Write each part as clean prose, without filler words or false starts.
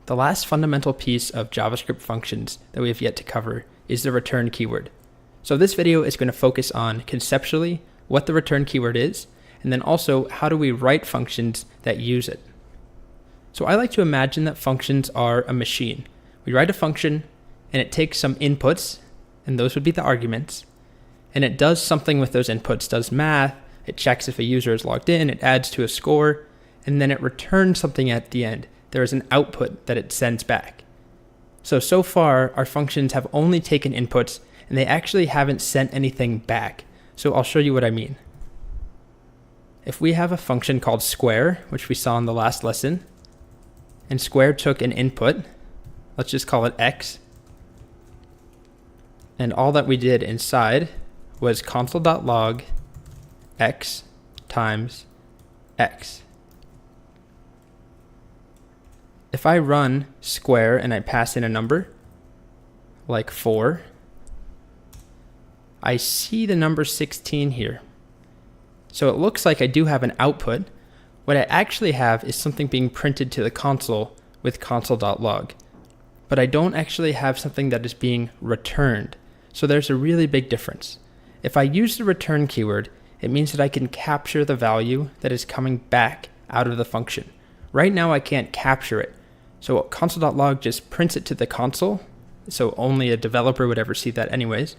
The last fundamental piece of JavaScript functions that we have yet to cover is the return keyword. So this video is going to focus on conceptually what the return keyword is, and then also how do we write functions that use it. So I like to imagine that functions are a machine. We write a function and it takes some inputs, and those would be the arguments, and it does something with those inputs, does math, it checks if a user is logged in, it adds to a score, and then it returns something at the end. There is an output that it sends back. So far, our functions have only taken inputs, and they actually haven't sent anything back. So I'll show you what I mean. If we have a function called square, which we saw in the last lesson, and square took an input, let's just call it x, and all that we did inside was console.log x times x. If I run square and I pass in a number, like 4, I see the number 16 here. So it looks like I do have an output. What I actually have is something being printed to the console with console.log. But I don't actually have something that is being returned. So there's a really big difference. If I use the return keyword, it means that I can capture the value that is coming back out of the function. Right now I can't capture it. So console.log just prints it to the console, so only a developer would ever see that anyways,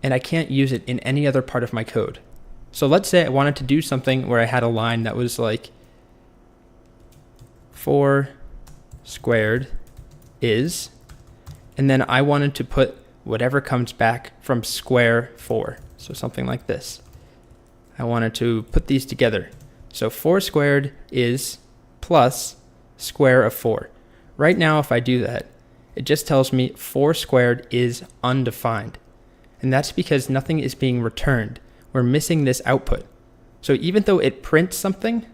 and I can't use it in any other part of my code. So let's say I wanted to do something where I had a line that was like 4 squared is, and then I wanted to put whatever comes back from square 4, so something like this. I wanted to put these together. So 4 squared is plus square of 4. Right now, if I do that, it just tells me 4 squared is undefined. And that's because nothing is being returned. We're missing this output. So even though it prints something,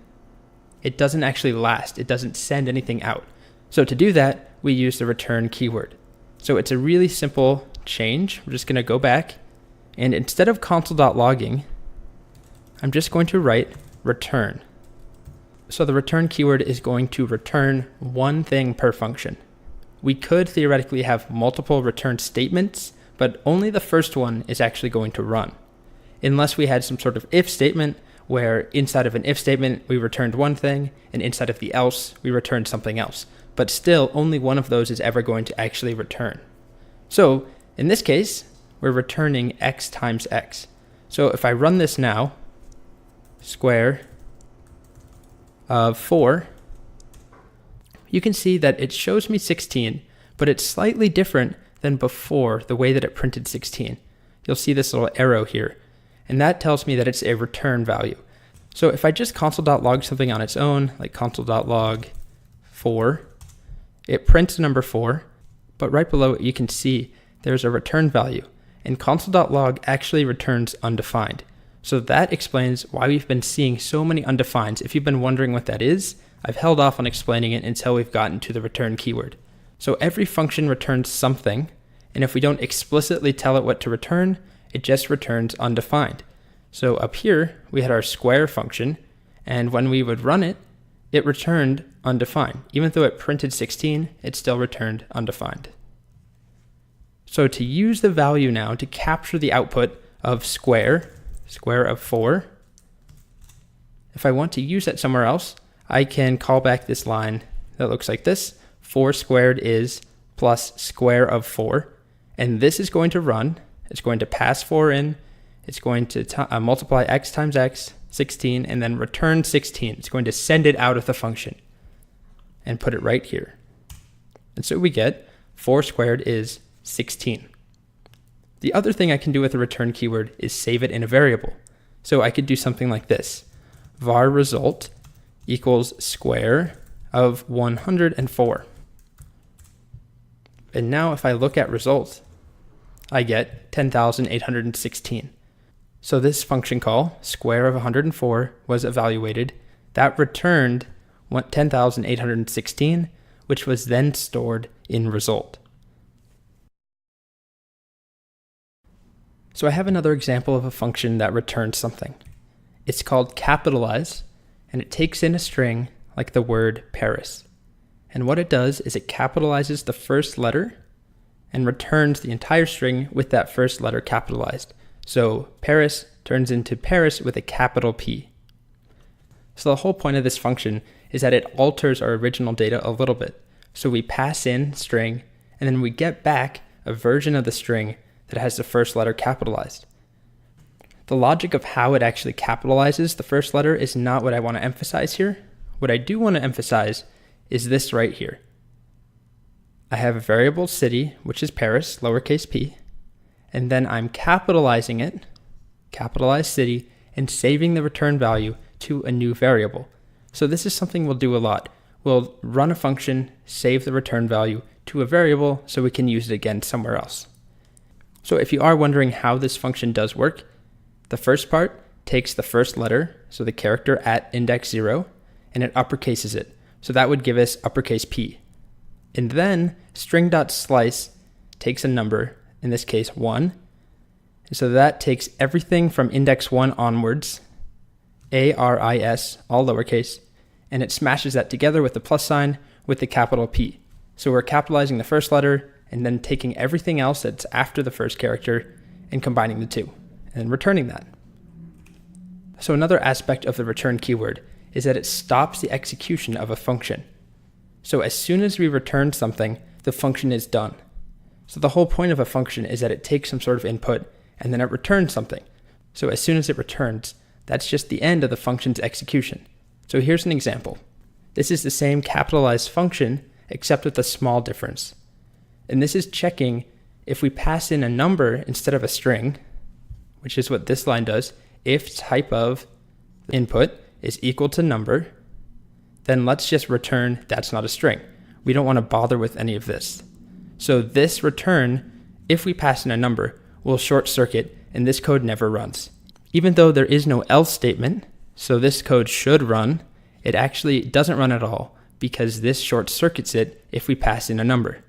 it doesn't actually last. It doesn't send anything out. So to do that, we use the return keyword. So it's a really simple change. We're just going to go back, and instead of console.logging, I'm just going to write return. So the return keyword is going to return one thing per function. We could theoretically have multiple return statements, but only the first one is actually going to run. Unless we had some sort of if statement where inside of an if statement we returned one thing, and inside of the else we returned something else. But still, only one of those is ever going to actually return. So in this case, we're returning x times x. So if I run this now, square of 4, you can see that it shows me 16, but it's slightly different than before the way that it printed 16. You'll see this little arrow here, and that tells me that it's a return value. So if I just console.log something on its own, like console.log 4, it prints number 4, but right below it you can see there's a return value, and console.log actually returns undefined. So that explains why we've been seeing so many undefineds. If you've been wondering what that is, I've held off on explaining it until we've gotten to the return keyword. So every function returns something, and if we don't explicitly tell it what to return, it just returns undefined. So up here, we had our square function, and when we would run it, it returned undefined. Even though it printed 16, it still returned undefined. So to use the value now to capture the output of square of 4, if I want to use that somewhere else, I can call back this line that looks like this. 4 squared is plus square of 4, and this is going to run. It's going to pass 4 in. It's going to multiply x times x, 16, and then return 16. It's going to send it out of the function and put it right here. And so we get 4 squared is 16. The other thing I can do with the return keyword is save it in a variable. So I could do something like this. Var result equals square of 104. And now if I look at results, I get 10,816. So this function call, square of 104, was evaluated. That returned 10,816, which was then stored in result. So I have another example of a function that returns something. It's called capitalize, and it takes in a string like the word Paris. And what it does is it capitalizes the first letter and returns the entire string with that first letter capitalized. So Paris turns into Paris with a capital P. So the whole point of this function is that it alters our original data a little bit. So we pass in string, and then we get back a version of the string that has the first letter capitalized. The logic of how it actually capitalizes the first letter is not what I want to emphasize here. What I do want to emphasize is this right here. I have a variable city, which is Paris, lowercase p, and then I'm capitalizing it, capitalized city, and saving the return value to a new variable. So this is something we'll do a lot. We'll run a function, save the return value to a variable so we can use it again somewhere else. So if you are wondering how this function does work, the first part takes the first letter, so the character at index 0, and it uppercases it. So that would give us uppercase P. And then string.slice takes a number, in this case 1. And so that takes everything from index 1 onwards, ARIS, all lowercase, and it smashes that together with the plus sign with the capital P. So we're capitalizing the first letter and then taking everything else that's after the first character and combining the two and returning that. So another aspect of the return keyword is that it stops the execution of a function. So as soon as we return something, the function is done. So the whole point of a function is that it takes some sort of input and then it returns something. So as soon as it returns, that's just the end of the function's execution. So here's an example. This is the same capitalized function except with a small difference. And this is checking if we pass in a number instead of a string, which is what this line does. If type of input is equal to number, then let's just return that's not a string. We don't want to bother with any of this. So this return, if we pass in a number, will short circuit and this code never runs. Even though there is no else statement, so this code should run, it actually doesn't run at all because this short circuits it if we pass in a number.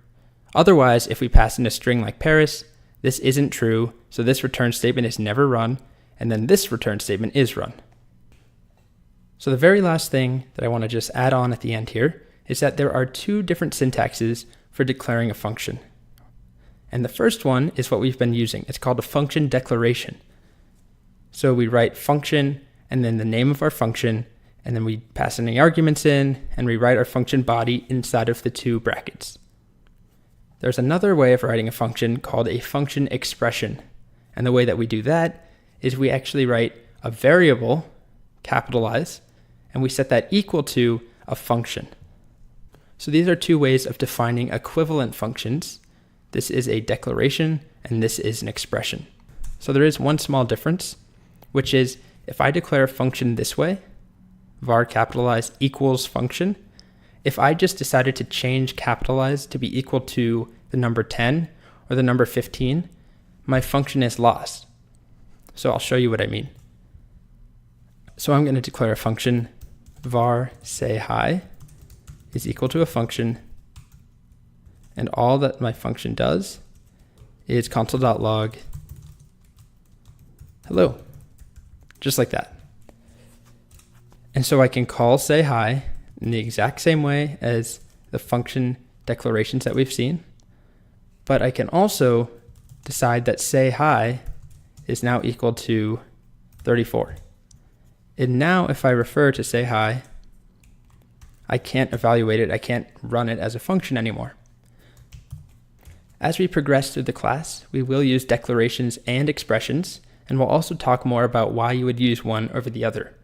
Otherwise, if we pass in a string like Paris, this isn't true, so this return statement is never run, and then this return statement is run. So the very last thing that I want to just add on at the end here is that there are two different syntaxes for declaring a function. And the first one is what we've been using. It's called a function declaration. So we write function and then the name of our function, and then we pass any arguments in, and we write our function body inside of the two brackets. There's another way of writing a function called a function expression. And the way that we do that is we actually write a variable, capitalize, and we set that equal to a function. So these are two ways of defining equivalent functions. This is a declaration and this is an expression. So there is one small difference, which is if I declare a function this way, var capitalize equals function, if I just decided to change capitalize to be equal to the number 10 or the number 15, my function is lost. So I'll show you what I mean. So I'm going to declare a function var say hi is equal to a function, and all that my function does is console.log hello, just like that. And so I can call say hi in the exact same way as the function declarations that we've seen, but I can also decide that say hi is now equal to 34. And now if I refer to say hi, I can't evaluate it, I can't run it as a function anymore. As we progress through the class, we will use declarations and expressions, and we'll also talk more about why you would use one over the other.